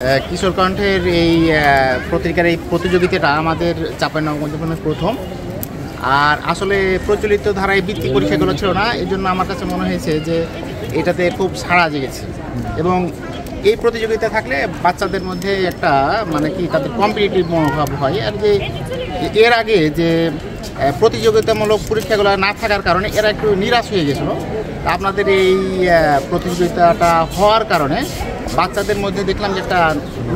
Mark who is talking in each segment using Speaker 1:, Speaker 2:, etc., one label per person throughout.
Speaker 1: কিশোর কণ্ঠের এই পত্রিকার এই প্রতিযোগিতাটা আমাদের চাঁপাইনবাবগঞ্জে প্রথম। আর আসলে প্রচলিত ধারায় বৃত্তি পরীক্ষাগুলো ছিল না, এই জন্য আমার কাছে মনে হয়েছে যে এটাতে খুব সাড়া জেগেছে। এবং এই প্রতিযোগিতা থাকলে বাচ্চাদের মধ্যে একটা মানে কি তাদের কম্পিটিটিভ মনোভাব হয়। আর যে এর আগে যে প্রতিযোগিতামূলক পরীক্ষাগুলো না থাকার কারণে এরা একটু নিরাশ হয়ে গেছিলো। আপনাদের এই প্রতিযোগিতাটা হওয়ার কারণে বাচ্চাদের মধ্যে দেখলাম যে একটা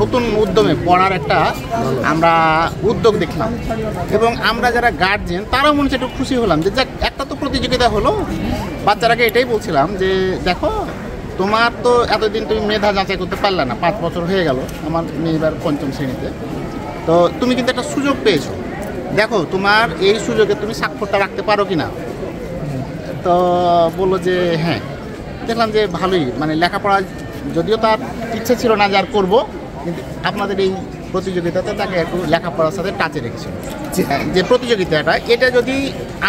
Speaker 1: নতুন উদ্যমে পড়ার একটা আমরা উদ্যোগ দেখলাম। এবং আমরা যারা গার্জেন তারাও মনে হচ্ছে একটু খুশি হলাম যে যাক একটা তো প্রতিযোগিতা হলো। বাচ্চারাকে এটাই বলছিলাম যে দেখো তোমার তো এতদিন তুমি মেধা যাচাই করতে পারলে না, 5 বছর হয়ে গেল, আমার মেয়ে এবার 5ম শ্রেণীতে, তো তুমি কিন্তু একটা সুযোগ পেয়েছো, দেখো তোমার এই সুযোগে তুমি স্বাক্ষরটা রাখতে পারো কি না। তো বললো যে হ্যাঁ। দেখলাম যে ভালোই, মানে লেখাপড়া যদিও তার ইচ্ছে ছিল না যে আর করবো, কিন্তু আপনাদের এই প্রতিযোগিতাতে তাকে একটু লেখাপড়ার সাথে টাচে রেখেছিল। যে প্রতিযোগিতাটা এটা যদি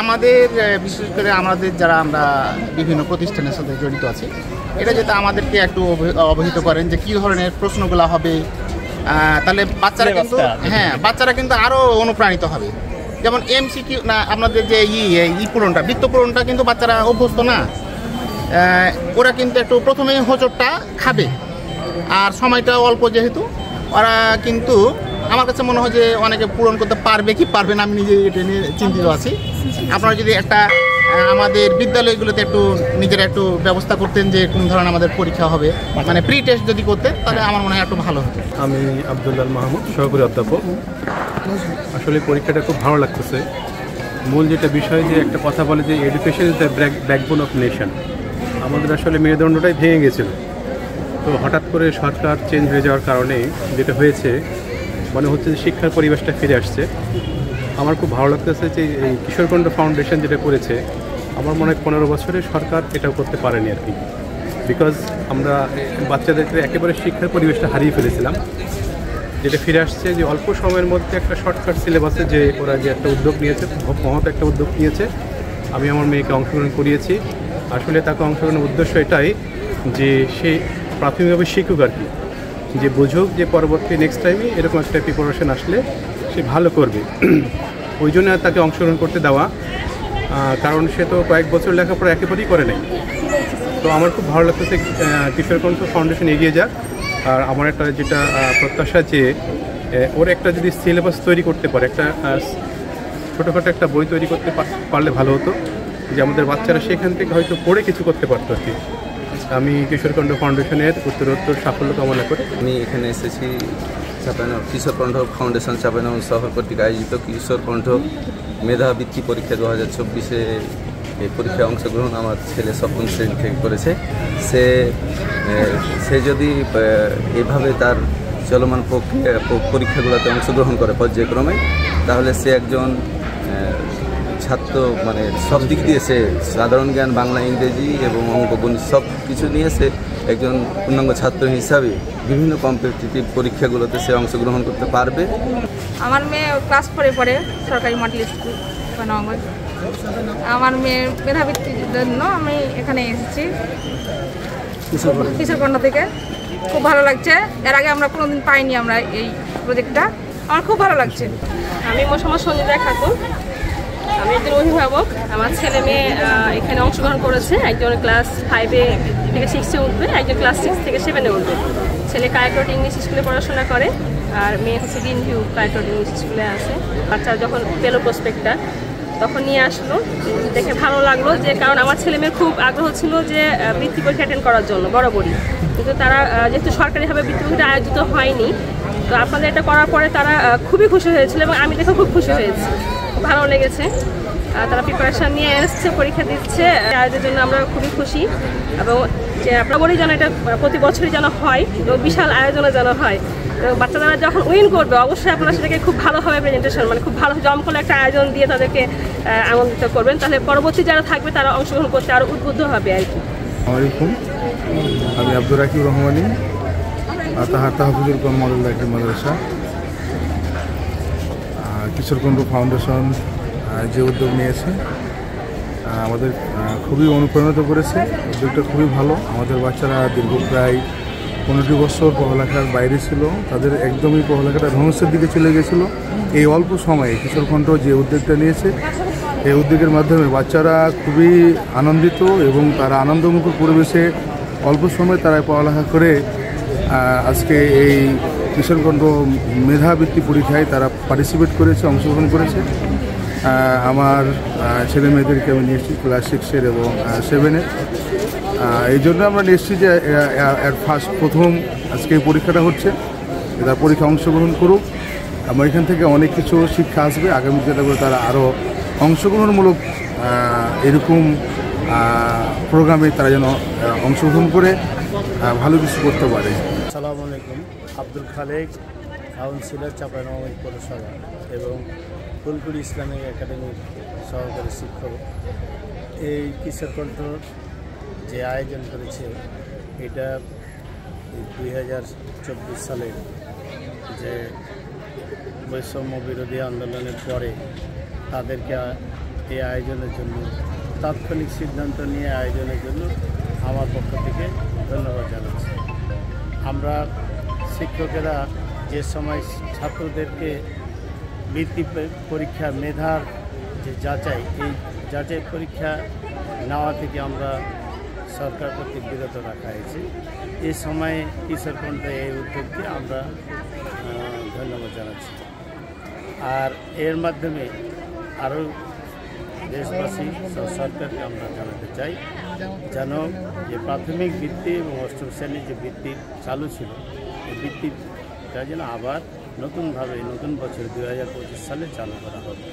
Speaker 1: আমাদের বিশেষ করে আমাদের যারা আমরা বিভিন্ন প্রতিষ্ঠানের সাথে জড়িত আছি, এটা যদি আমাদেরকে একটু অবহিত করেন যে কী ধরনের প্রশ্নগুলো হবে, তাহলে বাচ্চারা কিন্তু আরও অনুপ্রাণিত হবে। যেমন এমসিকিউ না, আপনাদের যে পূরণটা বৃত্ত পূরণটা কিন্তু বাচ্চারা অভ্যস্ত না, ওরা কিন্তু একটু প্রথমেই হোঁচটটা খাবে। আর সময়টা অল্প যেহেতু ওরা কিন্তু আমার কাছে মনে হয় যে অনেকে পূরণ করতে পারবে কি পারবে না, আমি নিজে এটা নিয়ে চিন্তিত আছি। আপনারা যদি একটা আমাদের বিদ্যালয়গুলোতে একটু নিজেরা একটু ব্যবস্থা করতেন যে কোন ধরনের আমাদের পরীক্ষা হবে, মানে প্রি টেস্ট যদি করতেন তাহলে আমার মনে হয় একটু ভালো হতো।
Speaker 2: আমি আব্দুল্লাহ মাহমুদ, সহকারী অধ্যাপক। আসলে পরীক্ষাটা খুব ভালো লাগতেছে। মূল যেটা বিষয় যে একটা কথা বলে যে education is the backbone of nation. আমাদের আসলে মেরুদণ্ডটাই ভেঙে গেছিল, তো হঠাৎ করে সরকার চেঞ্জ হয়ে যাওয়ার কারণে যেটা হয়েছে মনে হচ্ছে যে শিক্ষার পরিবেশটা ফিরে আসছে। আমার খুব ভালো লাগতেছে যে এই কিশোর কণ্ঠ ফাউন্ডেশন যেটা করেছে, আমার মনে হয় 15 বছরে সরকার এটাও করতে পারেনি আর কি। বিকজ আমরা বাচ্চাদেরকে একেবারে শিক্ষার পরিবেশটা হারিয়ে ফেলেছিলাম, যেটা ফিরে আসছে যে অল্প সময়ের মধ্যে একটা শর্টকাট সিলেবাসে যে ওরা যে একটা উদ্যোগ নিয়েছে, মহৎ একটা উদ্যোগ নিয়েছে। আমি আমার মেয়েকে অংশগ্রহণ করিয়েছি। আসলে তাকে অংশগ্রহণের উদ্দেশ্য এটাই যে সে প্রাথমিকভাবে শিখুক আর কি, যে বুঝুক যে পরবর্তী নেক্সট টাইমে এরকম একটা প্রিপারেশন আসলে সে ভালো করবে। ওই জন্য তাকে অংশগ্রহণ করতে দেওয়া, কারণ সে তো কয়েক বছর লেখাপড়া একেবারেই করে নাই। তো আমার খুব ভালো লাগতেছে কিশোর কণ্ঠ ফাউন্ডেশন এগিয়ে যাক। আর আমার একটা যেটা প্রত্যাশা যে ওর একটা যদি সিলেবাস তৈরি করতে পারে, একটা ছোটোখাটো একটা বই তৈরি করতে পারলে ভালো হতো, যে আমাদের বাচ্চারা সেখান থেকে হয়তো পড়ে কিছু করতে পারতো আর কি। আমি কিশোর কণ্ঠ ফাউন্ডেশনের উত্তরোত্তর সাফল্য কামনা করি।
Speaker 3: আমি এখানে এসেছি কিশোর কণ্ঠ ফাউন্ডেশন চাঁপাইনবাবগঞ্জ শহর কর্তৃক আয়োজিত কিশোর কণ্ঠ মেধাবৃত্তি পরীক্ষা 2024-এ এই পরীক্ষায় অংশগ্রহণ আমার ছেলে 7ম শ্রেণী থেকে করেছে। সে যদি এভাবে তার চলমান পরীক্ষাগুলোতে অংশগ্রহণ করে পর্যায়ক্রমে, তাহলে সে একজন ছাত্র, মানে সব দিক দিয়ে সে সাধারণ জ্ঞান, বাংলা, ইংরেজি এবং অঙ্ক, গণিত সব কিছু নিয়ে সে একজন পূর্ণাঙ্গ ছাত্র হিসাবে বিভিন্ন কম্পিটিটিভ পরীক্ষাগুলোতে সে অংশগ্রহণ করতে পারবে।
Speaker 4: আমার মেয়ে ক্লাস 4-এ পড়ে সরকারি মডেল স্কুল নগর। আমার মেয়ের মেধাবৃত্তির জন্য আমি এখানে এসেছি কিশোর কণ্ঠ থেকে। খুব ভালো লাগছে, এর আগে আমরা কোনোদিন পাইনি আমরা এই প্রজেক্টটা, আমার খুব ভালো লাগছে।
Speaker 5: আমি মোসাম্মদ সঞ্জিতা খাতুন, আমি একজন অভিভাবক। আমার ছেলে মেয়ে এখানে অংশগ্রহণ করেছে। একজন ক্লাস 5 থেকে 6-এ উঠবে, একজন ক্লাস 6 থেকে 7-এ উঠবে। ছেলে কায়েক্রোড ইংলিশ স্কুলে পড়াশোনা করে, আর মেয়ে হচ্ছে গ্রিন ভিউ কায়েক্রোড ইংলিশ স্কুলে আছে। বাচ্চা যখন পেলো প্রসপেক্টটা তখন নিয়ে আসলো, দেখে ভালো লাগলো, যে কারণ আমার ছেলে মেয়ের খুব আগ্রহ ছিল যে বৃত্তি পরীক্ষা অ্যাটেন্ড করার জন্য বরাবরই, কিন্তু তারা যেহেতু সরকারিভাবে বৃত্তি পরীক্ষা আয়োজিত হয়নি, তো আপনাদের এটা করার পরে তারা খুবই খুশি হয়েছিল এবং আমি দেখে খুব খুশি হয়েছি, ভালো লেগেছে। তারা প্রিপারেশান নিয়ে এসছে, পরীক্ষা দিচ্ছে, আয়োজনের জন্য আমরা খুবই খুশি। এবং যে আপনারই যেন এটা প্রতি বছরই যেন হয় এবং বিশাল আয়োজনে যেন হয়। বাচ্চারা যখন উইন করবে অবশ্যই আপনারা সেটাকে খুব ভালোভাবে প্রেজেন্টেশন, মানে খুব ভালো জমকলে একটা আয়োজন দিয়ে তাদেরকে আনন্দিত করবেন, তাহলে পরবর্তী যারা থাকবে তারা অংশগ্রহণ করতে আরও উদ্বুদ্ধ হবে আর কি।
Speaker 6: আসসালামু আলাইকুম, আমি আব্দুর রাকিবুর রহমানী, তাহফিজুল কোরআন মডেল লাইব্রেরি মাদ্রাসা। কিশোর কণ্ঠ ফাউন্ডেশন যে উদ্যোগ নিয়েছে আমাদের খুবই অনুপ্রাণিত করেছে। উদ্যোগটা খুবই ভালো। আমাদের বাচ্চারা দীর্ঘ প্রায় 15টি বছর পড়ালেখার বাইরে ছিল, তাদের একদমই পড়ালেখাটা ধ্বংসের দিকে চলে গেছিলো। এই অল্প সময়ে কিশোর কণ্ঠ যে উদ্যোগটা নিয়েছে, এই উদ্যোগের মাধ্যমে বাচ্চারা খুবই আনন্দিত এবং তারা আনন্দমুখর পরিবেশে অল্প সময়ে তারা পড়ালেখা করে আজকে এই কিশোর কণ্ঠ মেধাবৃত্তি পরীক্ষায় তারা পার্টিসিপেট করেছে, অংশগ্রহণ করেছে। আমার ছেলে মেয়েদেরকে আমি নিয়ে এসেছি ক্লাস 6-এর এবং 7-এর। এই জন্য আমরা নিয়ে এসেছি যে প্রথম আজকে এই পরীক্ষাটা হচ্ছে, তারা পরীক্ষা অংশগ্রহণ করুক। আমার এখান থেকে অনেক কিছু শিক্ষা আসবে, আগামী দিনে তারা আরও অংশগ্রহণমূলক এরকম প্রোগ্রামে তারা যেন অংশগ্রহণ করে ভালো কিছু করতে পারে।
Speaker 7: আসসালামু আলাইকুম। আব্দুল খালেক, কাউন্সিলর চাঁপাইনবাবগঞ্জ পৌরসভা এবং ফুলকুড়ি ইসলামিক একাডেমির সহকারী শিক্ষক। এই কিশোর কণ্ঠ যে আয়োজন করেছে, এটা 2024 সালের যে বৈষম্য বিরোধী আন্দোলনের পরে তাদেরকে এই আয়োজনের জন্য তাৎক্ষণিক সিদ্ধান্ত নিয়ে আয়োজনের জন্য আমার পক্ষ থেকে ধন্যবাদ জানাচ্ছি। আমরা শিক্ষকেরা যে সময় ছাত্রদেরকে বৃত্তি পরীক্ষা মেধার যে যাচাই, এই যাচাই পরীক্ষা নেওয়া থেকে আমরা সরকার কর্তৃক বিরত রাখা হয়েছে। এই সময়ে কিশোর কণ্ঠ এই উদ্যোগকে আমরা ধন্যবাদ জানাচ্ছি। আর এর মাধ্যমে আরও দেশবাসী সরকারকে আমরা জানাতে চাই যেন যে প্রাথমিক বৃত্তি এবং অষ্টম শ্রেণীর যে বৃত্তি চালু ছিল, এই বৃত্তিটা যেন আবার নতুনভাবে নতুন বছর 2025 সালে চালু করা হবে।